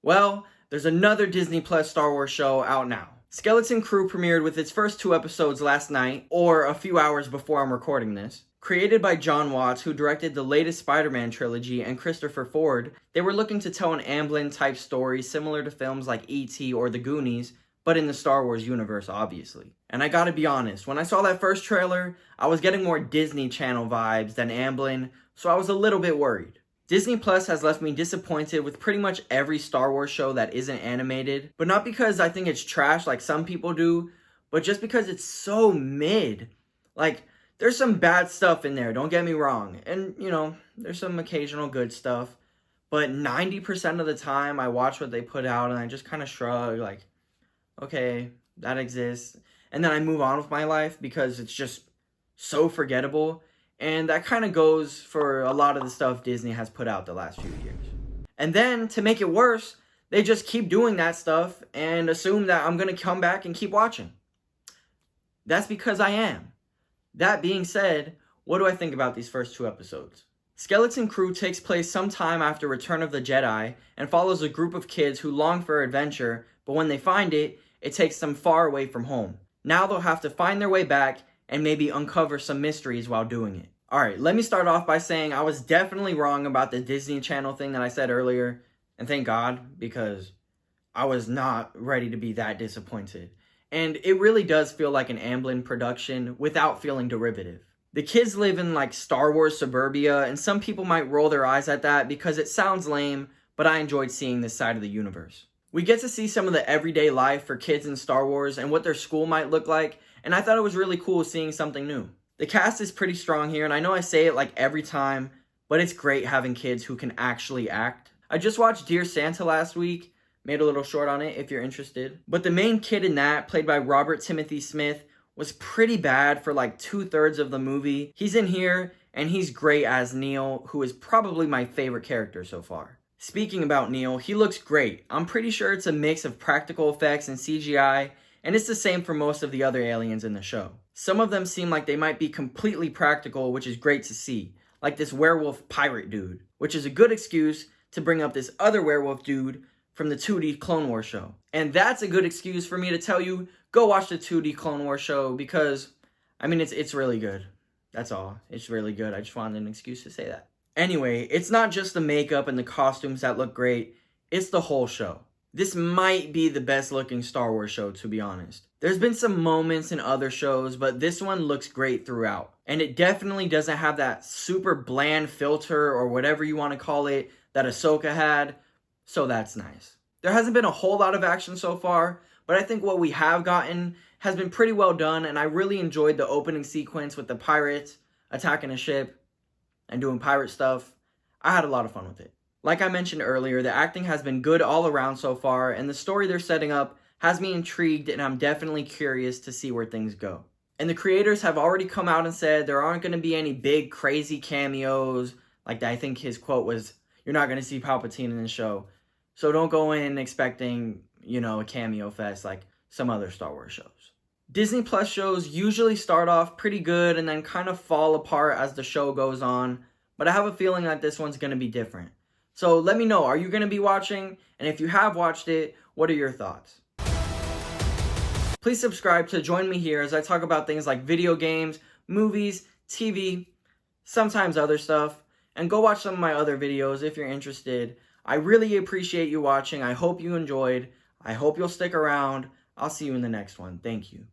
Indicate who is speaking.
Speaker 1: Well, there's another Disney Plus Star Wars show out now. Skeleton Crew premiered with its first 2 episodes last night, or a few hours before I'm recording this. Created by John Watts, who directed the latest Spider-Man trilogy, and Christopher Ford, they were looking to tell an Amblin-type story similar to films like E.T. or The Goonies, but in the Star Wars universe, obviously. And I gotta be honest, when I saw that first trailer, I was getting more Disney Channel vibes than Amblin, so I was a little bit worried. Disney Plus has left me disappointed with pretty much every Star Wars show that isn't animated, but not because I think it's trash like some people do, but just because it's so mid. Like, there's some bad stuff in there, don't get me wrong, and, there's some occasional good stuff, but 90% of the time I watch what they put out and I just kind of shrug, like, okay, that exists, and then I move on with my life because it's just so forgettable. And that kind of goes for a lot of the stuff Disney has put out the last few years. And then, to make it worse, they just keep doing that stuff and assume that I'm going to come back and keep watching. That's because I am. That being said, what do I think about these first 2 episodes? Skeleton Crew takes place sometime after Return of the Jedi and follows a group of kids who long for adventure, but when they find it, it takes them far away from home. Now they'll have to find their way back and maybe uncover some mysteries while doing it. Alright, let me start off by saying I was definitely wrong about the Disney Channel thing that I said earlier, and thank God, because I was not ready to be that disappointed. And it really does feel like an Amblin production without feeling derivative. The kids live in like Star Wars suburbia, and some people might roll their eyes at that because it sounds lame, but I enjoyed seeing this side of the universe. We get to see some of the everyday life for kids in Star Wars and what their school might look like, and I thought it was really cool seeing something new. The cast is pretty strong here, and I know I say it like every time, but it's great having kids who can actually act. I just watched Dear Santa last week, made a little short on it if you're interested. But the main kid in that, played by Robert Timothy Smith, was pretty bad for like 2/3 of the movie. He's in here, and he's great as Neil, who is probably my favorite character so far. Speaking about Neil, he looks great. I'm pretty sure it's a mix of practical effects and CGI, and it's the same for most of the other aliens in the show. Some of them seem like they might be completely practical, which is great to see. Like this werewolf pirate dude, which is a good excuse to bring up this other werewolf dude from the 2D Clone Wars show. And that's a good excuse for me to tell you, go watch the 2D Clone Wars show because, it's really good. That's all. It's really good. I just wanted an excuse to say that. Anyway, it's not just the makeup and the costumes that look great, it's the whole show. This might be the best looking Star Wars show, to be honest. There's been some moments in other shows, but this one looks great throughout. And it definitely doesn't have that super bland filter or whatever you want to call it that Ahsoka had, so that's nice. There hasn't been a whole lot of action so far, but I think what we have gotten has been pretty well done, and I really enjoyed the opening sequence with the pirates attacking a ship and doing pirate stuff. I had a lot of fun with it. Like I mentioned earlier, the acting has been good all around so far, and the story they're setting up has me intrigued, and I'm definitely curious to see where things go. And the creators have already come out and said there aren't going to be any big crazy cameos. Like I think his quote was, "You're not going to see Palpatine in the show. So don't go in expecting, a cameo fest like some other Star Wars shows." Disney Plus shows usually start off pretty good and then kind of fall apart as the show goes on, but I have a feeling that this one's going to be different. So let me know, are you going to be watching? And if you have watched it, what are your thoughts? Please subscribe to join me here as I talk about things like video games, movies, TV, sometimes other stuff, and go watch some of my other videos if you're interested. I really appreciate you watching. I hope you enjoyed. I hope you'll stick around. I'll see you in the next one. Thank you.